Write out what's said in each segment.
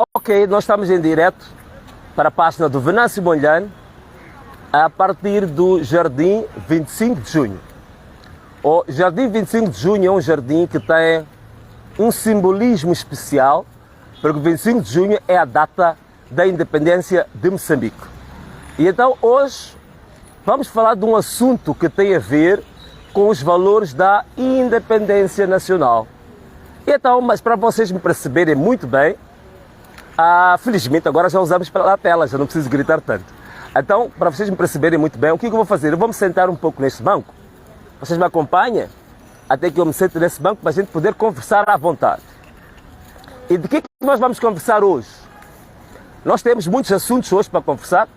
Ok, nós estamos em direto para a página do Venâncio Mondlane a partir do Jardim 25 de Junho. O Jardim 25 de Junho é um jardim que tem um simbolismo especial, porque 25 de junho é a data da independência de Moçambique. E então hoje vamos falar de um assunto que tem a ver com os valores da independência nacional. E então, mas para vocês me perceberem muito bem, felizmente agora já usamos pela tela, já não preciso gritar tanto. Então, para vocês me perceberem muito bem, o que eu vou fazer? Eu vou me sentar um pouco neste banco. Vocês me acompanham até que eu me sente nesse banco para a gente poder conversar à vontade. E de que nós vamos conversar hoje? Nós temos muitos assuntos hoje para conversar,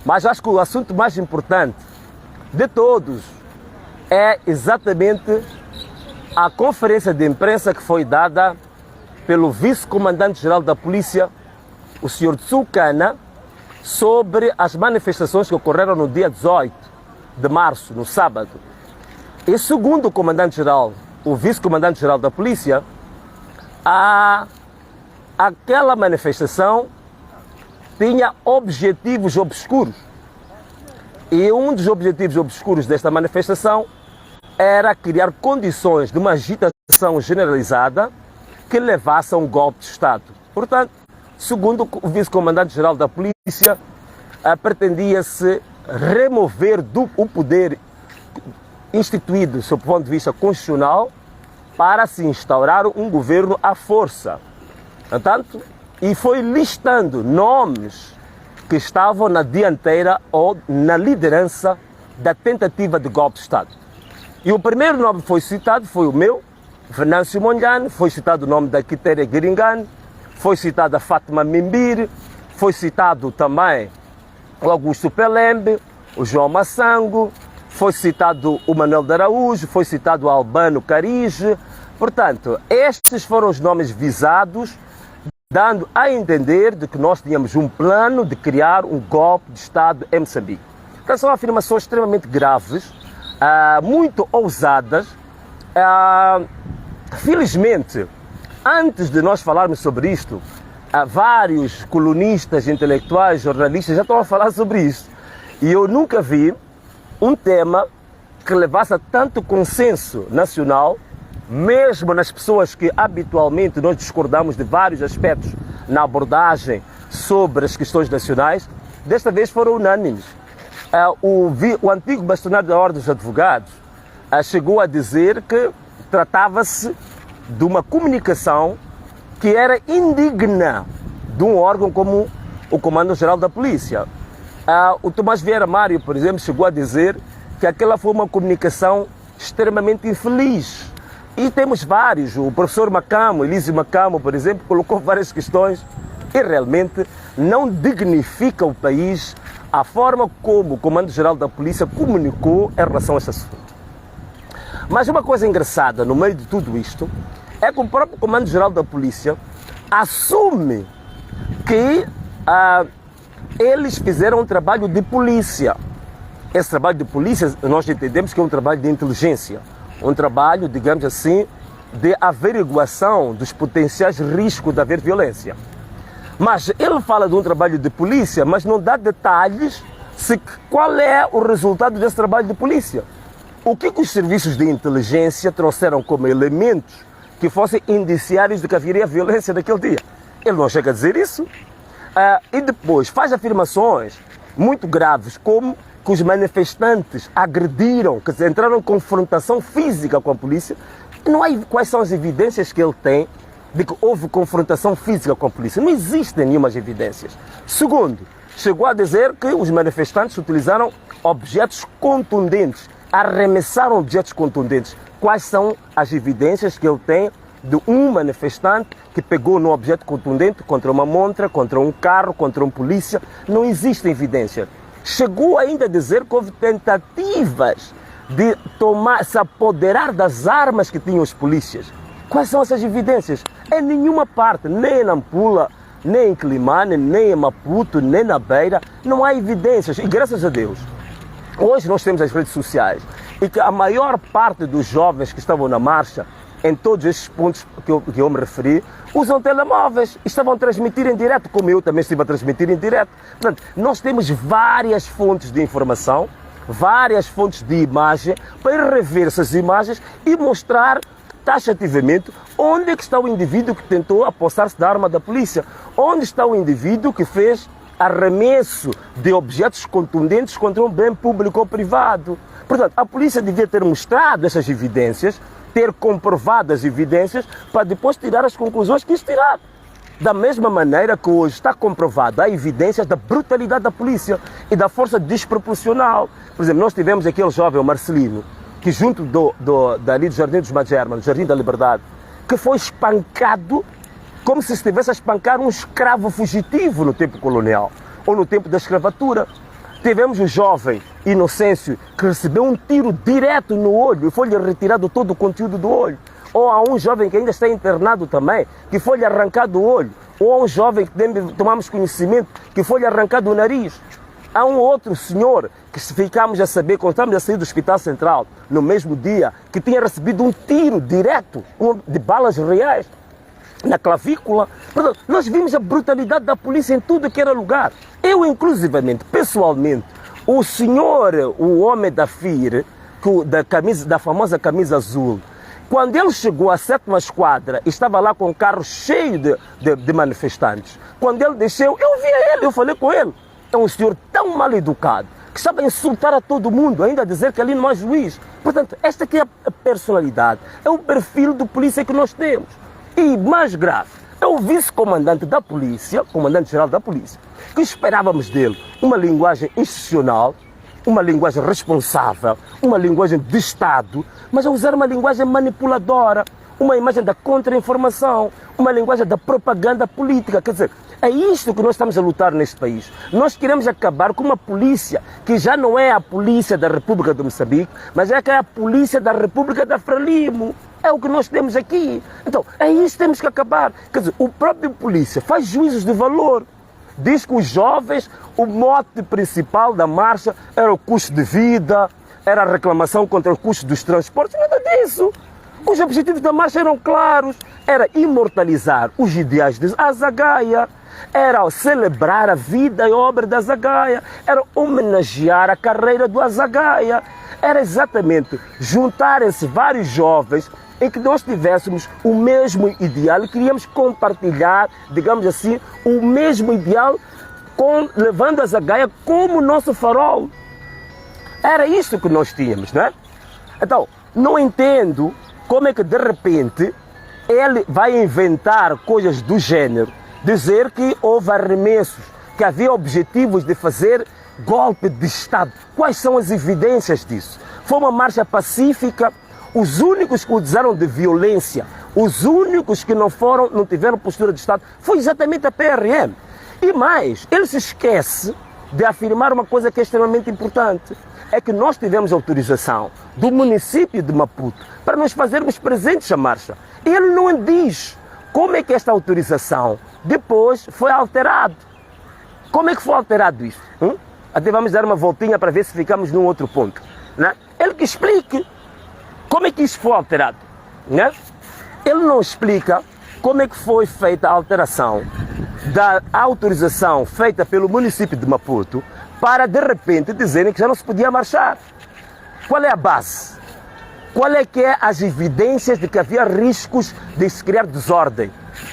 mas acho que o assunto mais importante de todos é exatamente a conferência de imprensa que foi dada pelo vice-comandante-geral da polícia, o Sr. Tsukana, sobre as manifestações que ocorreram no dia 18 de março, no sábado. E segundo o comandante-geral, o vice-comandante-geral da polícia, aquela manifestação tinha objetivos obscuros. E um dos objetivos obscuros desta manifestação era criar condições de uma agitação generalizada que levasse a um golpe de Estado. Portanto, segundo o vice-comandante-geral da polícia, pretendia-se remover o poder instituído, sob o ponto de vista constitucional, para se instaurar um governo à força. Portanto, e foi listando nomes que estavam na dianteira ou na liderança da tentativa de golpe de Estado. E o primeiro nome que foi citado foi o meu, Venâncio Mondlane, foi citado o nome da Quitéria Guiringane, foi citado a Fátima Mimbiri, foi citado também o Augusto Pelembe, o João Massango, foi citado o Manuel de Araújo, foi citado o Albano Carige. Portanto, estes foram os nomes visados, dando a entender de que nós tínhamos um plano de criar um golpe de Estado em Moçambique. Então, são afirmações extremamente graves, muito ousadas. Felizmente, antes de nós falarmos sobre isto, vários colunistas, intelectuais, jornalistas já estão a falar sobre isso. E eu nunca vi um tema que levasse a tanto consenso nacional, mesmo nas pessoas que habitualmente nós discordamos de vários aspectos na abordagem sobre as questões nacionais. Desta vez foram unânimes. O antigo bastonário da Ordem dos Advogados chegou a dizer que tratava-se de uma comunicação que era indigna de um órgão como o Comando-Geral da Polícia. O Tomás Vieira Mário, por exemplo, chegou a dizer que aquela foi uma comunicação extremamente infeliz. E temos vários, o professor Macamo, Elísio Macamo, por exemplo, colocou várias questões e realmente não dignifica o país a forma como o Comando-Geral da Polícia comunicou em relação a este assunto. Mas uma coisa engraçada no meio de tudo isto é que o próprio Comando-Geral da Polícia assume que eles fizeram um trabalho de polícia. Esse trabalho de polícia nós entendemos que é um trabalho de inteligência, um trabalho, digamos assim, de averiguação dos potenciais riscos de haver violência. Mas ele fala de um trabalho de polícia, mas não dá detalhes qual é o resultado desse trabalho de polícia. O que os serviços de inteligência trouxeram como elementos que fossem indiciários de que haveria violência naquele dia. Ele não chega a dizer isso. E depois faz afirmações muito graves, como que os manifestantes agrediram, que entraram em confrontação física com a polícia. Não há quais são as evidências que ele tem de que houve confrontação física com a polícia. Não existem nenhumas evidências. Segundo, chegou a dizer que os manifestantes utilizaram objetos contundentes, arremessaram objetos contundentes. Quais são as evidências que ele tem de um manifestante que pegou num objeto contundente contra uma montra, contra um carro, contra um polícia? Não existem evidências. Chegou ainda a dizer que houve tentativas de se apoderar das armas que tinham os polícias. Quais são essas evidências? Em nenhuma parte, nem em Nampula, nem em Climane, nem em Maputo, nem na Beira, não há evidências. E graças a Deus, hoje nós temos as redes sociais e que a maior parte dos jovens que estavam na marcha em todos estes pontos que eu me referi, usam telemóveis e estavam a transmitir em direto, como eu também estive a transmitir em direto. Portanto, nós temos várias fontes de informação, várias fontes de imagem, para rever essas imagens e mostrar taxativamente onde é que está o indivíduo que tentou apossar-se da arma da polícia, onde está o indivíduo que fez arremesso de objetos contundentes contra um bem público ou privado. Portanto, a polícia devia ter mostrado essas evidências, ter comprovado as evidências, para depois tirar as conclusões que quis tirar. Da mesma maneira que hoje está comprovada a evidências da brutalidade da polícia e da força desproporcional. Por exemplo, nós tivemos aquele jovem, o Marcelino, que junto dali do Jardim dos Magerman, do Jardim da Liberdade, que foi espancado como se estivesse a espancar um escravo fugitivo no tempo colonial ou no tempo da escravatura. Tivemos um jovem, Inocêncio, que recebeu um tiro direto no olho e foi-lhe retirado todo o conteúdo do olho. Ou há um jovem que ainda está internado também, que foi-lhe arrancado o olho. Ou há um jovem que tomamos conhecimento, que foi-lhe arrancado o nariz. Há um outro senhor que ficámos a saber, quando estávamos a sair do Hospital Central, no mesmo dia, que tinha recebido um tiro direto de balas reais na clavícula. Portanto, nós vimos a brutalidade da polícia em tudo que era lugar. Eu, inclusivamente, pessoalmente, o senhor, o homem da FIR, da famosa camisa azul, quando ele chegou à 7ª esquadra e estava lá com um carro cheio de manifestantes, quando ele desceu, eu via ele, eu falei com ele. É um senhor tão mal educado, que sabe insultar a todo mundo, ainda dizer que ali não há juiz. Portanto, esta aqui é a personalidade, é o perfil do polícia que nós temos. E mais grave, é o vice-comandante da polícia, comandante-geral da polícia, que esperávamos dele uma linguagem institucional, uma linguagem responsável, uma linguagem de Estado, mas a usar uma linguagem manipuladora, uma imagem da contra-informação, uma linguagem da propaganda política. Quer dizer, é isto que nós estamos a lutar neste país. Nós queremos acabar com uma polícia que já não é a polícia da República de Moçambique, mas é que é a polícia da República da Frelimo. É o que nós temos aqui. Então, é isso que temos que acabar. Quer dizer, o próprio polícia faz juízos de valor. Diz que os jovens, o mote principal da marcha era o custo de vida, era a reclamação contra o custo dos transportes, nada disso. Os objetivos da marcha eram claros, era imortalizar os ideais de Azagaia, era celebrar a vida e obra de Azagaia, era homenagear a carreira do Azagaia, era exatamente juntarem-se vários jovens em que nós tivéssemos o mesmo ideal e queríamos compartilhar, digamos assim, o mesmo ideal, levando a Azagaia como nosso farol. Era isto que nós tínhamos, não é? Então, não entendo como é que de repente ele vai inventar coisas do género, dizer que houve arremessos, que havia objetivos de fazer golpe de Estado. Quais são as evidências disso? Foi uma marcha pacífica. Os únicos que usaram de violência, os únicos que não tiveram postura de Estado, foi exatamente a PRM. E mais, ele se esquece de afirmar uma coisa que é extremamente importante. É que nós tivemos autorização do município de Maputo para nos fazermos presentes à marcha. E ele não diz como é que esta autorização depois foi alterada. Como é que foi alterado isso? Até vamos dar uma voltinha para ver se ficamos num outro ponto, né? Ele que explique como é que isso foi alterado, né? Ele não explica como é que foi feita a alteração da autorização feita pelo município de Maputo para, de repente, dizerem que já não se podia marchar. Qual é a base? Qual é que é as evidências de que havia riscos de se criar desordem?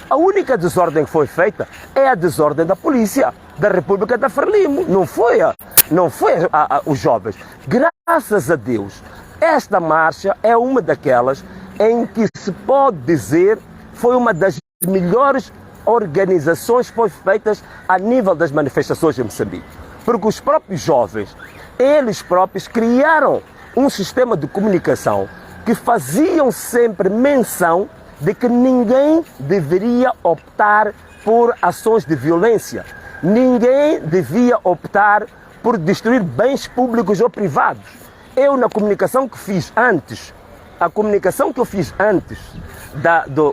A única desordem que foi feita é a desordem da polícia da República da Frelimo. Não foi os jovens. Graças a Deus, esta marcha é uma daquelas em que se pode dizer foi uma das melhores organizações que foram feitas a nível das manifestações em Moçambique. Porque os próprios jovens, eles próprios criaram um sistema de comunicação que faziam sempre menção de que ninguém deveria optar por ações de violência. Ninguém devia optar por destruir bens públicos ou privados. Eu, na comunicação que fiz antes,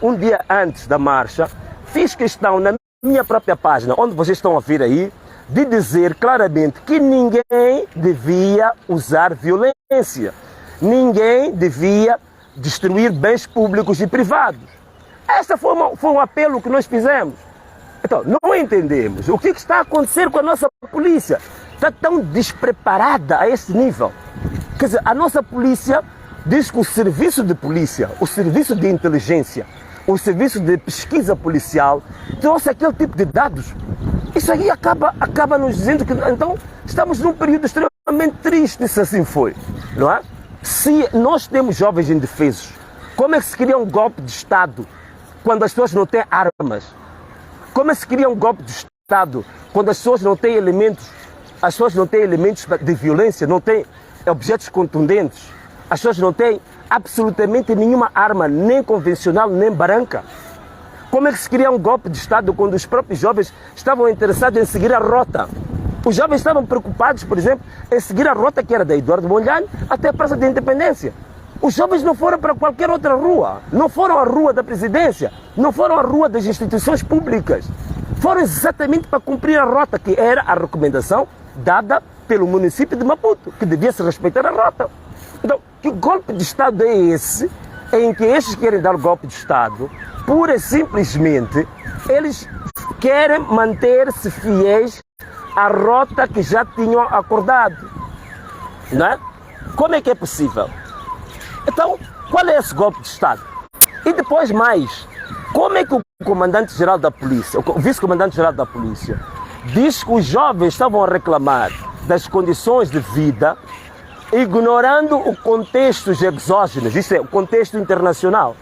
um dia antes da marcha, fiz questão na minha própria página, onde vocês estão a vir aí, de dizer claramente que ninguém devia usar violência. Ninguém devia destruir bens públicos e privados. Esse foi um apelo que nós fizemos. Então, não entendemos o que está a acontecer com a nossa polícia. Está tão despreparada a esse nível. Quer dizer, a nossa polícia diz que o serviço de polícia, o serviço de inteligência, o serviço de pesquisa policial trouxe aquele tipo de dados. Isso aí acaba nos dizendo que então estamos num período extremamente triste, se assim foi, não é? Se nós temos jovens indefesos, como é que se cria um golpe de Estado quando as pessoas não têm armas? Como é que se cria um golpe de Estado quando as pessoas não têm elementos, de violência, não têm objetos contundentes, as pessoas não têm absolutamente nenhuma arma, nem convencional, nem branca? Como é que se cria um golpe de Estado quando os próprios jovens estavam interessados em seguir a rota? Os jovens estavam preocupados, por exemplo, em seguir a rota que era da Eduardo Mondlane até a Praça da Independência. Os jovens não foram para qualquer outra rua, não foram à rua da presidência, não foram à rua das instituições públicas. Foram exatamente para cumprir a rota, que era a recomendação dada pelo município de Maputo, que devia se respeitar a rota. Então, que golpe de Estado é esse, em que estes querem dar golpe de Estado, pura e simplesmente, eles querem manter-se fiéis à rota que já tinham acordado, não é? Como é que é possível? Então, qual é esse golpe de Estado? E depois mais, como é que o comandante-geral da polícia, o vice-comandante-geral da polícia, diz que os jovens estavam a reclamar das condições de vida, ignorando o contexto exógeno, isto é, o contexto internacional.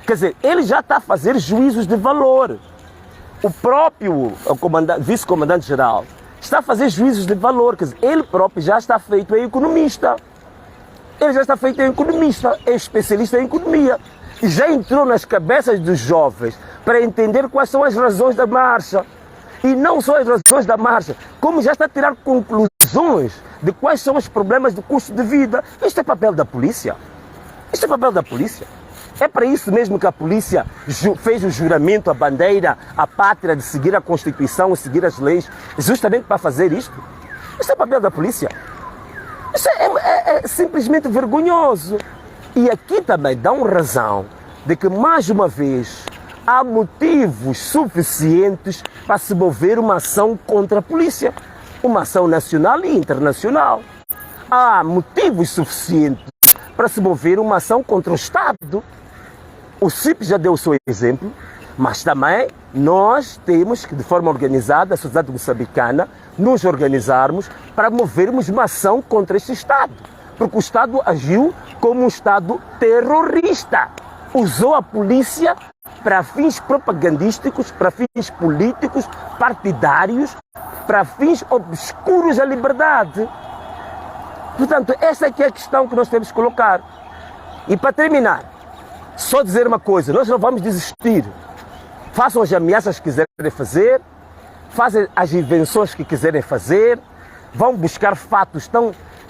Quer dizer, ele já está a fazer juízos de valor. O próprio vice-comandante-geral está a fazer juízos de valor, quer dizer, ele próprio já está feito em economista. Ele já está feito em economista, é especialista em economia. E já entrou nas cabeças dos jovens para entender quais são as razões da marcha. E não só as razões da marcha, como já está a tirar conclusões de quais são os problemas do custo de vida. Isto é papel da polícia. Isto é papel da polícia. É para isso mesmo que a polícia fez o juramento, a bandeira, a pátria de seguir a Constituição, seguir as leis, justamente para fazer isto. Isto é papel da polícia. Isso é simplesmente vergonhoso. E aqui também dão razão de que, mais uma vez, há motivos suficientes para se mover uma ação contra a polícia. Uma ação nacional e internacional. Há motivos suficientes para se mover uma ação contra o Estado. O CIP já deu o seu exemplo, mas também nós temos que, de forma organizada, a sociedade moçambicana, nos organizarmos para movermos uma ação contra este Estado. Porque o Estado agiu como um Estado terrorista. Usou a polícia para fins propagandísticos, para fins políticos, partidários, para fins obscuros à liberdade. Portanto, essa é que é a questão que nós temos que colocar. E para terminar, só dizer uma coisa, nós não vamos desistir. Façam as ameaças que quiserem fazer, fazem as invenções que quiserem fazer, vão buscar fatos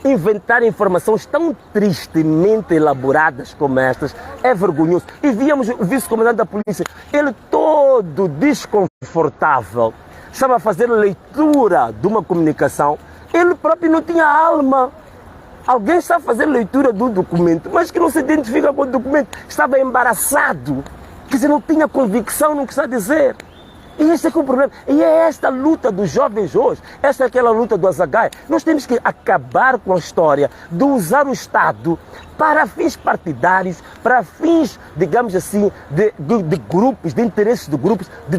inventar informações tão tristemente elaboradas como estas. É vergonhoso. E víamos o vice-comandante da polícia, ele todo desconfortável, estava a fazer leitura de uma comunicação, ele próprio não tinha alma. Alguém está a fazer leitura do documento, mas que não se identifica com o documento. Estava embaraçado. Quer dizer, não tinha convicção no que está a dizer. E esse é que é o problema. E é esta luta dos jovens hoje. Esta é aquela luta do Azaghai. Nós temos que acabar com a história de usar o Estado para fins partidários, para fins, digamos assim, de grupos, de interesses de grupos, de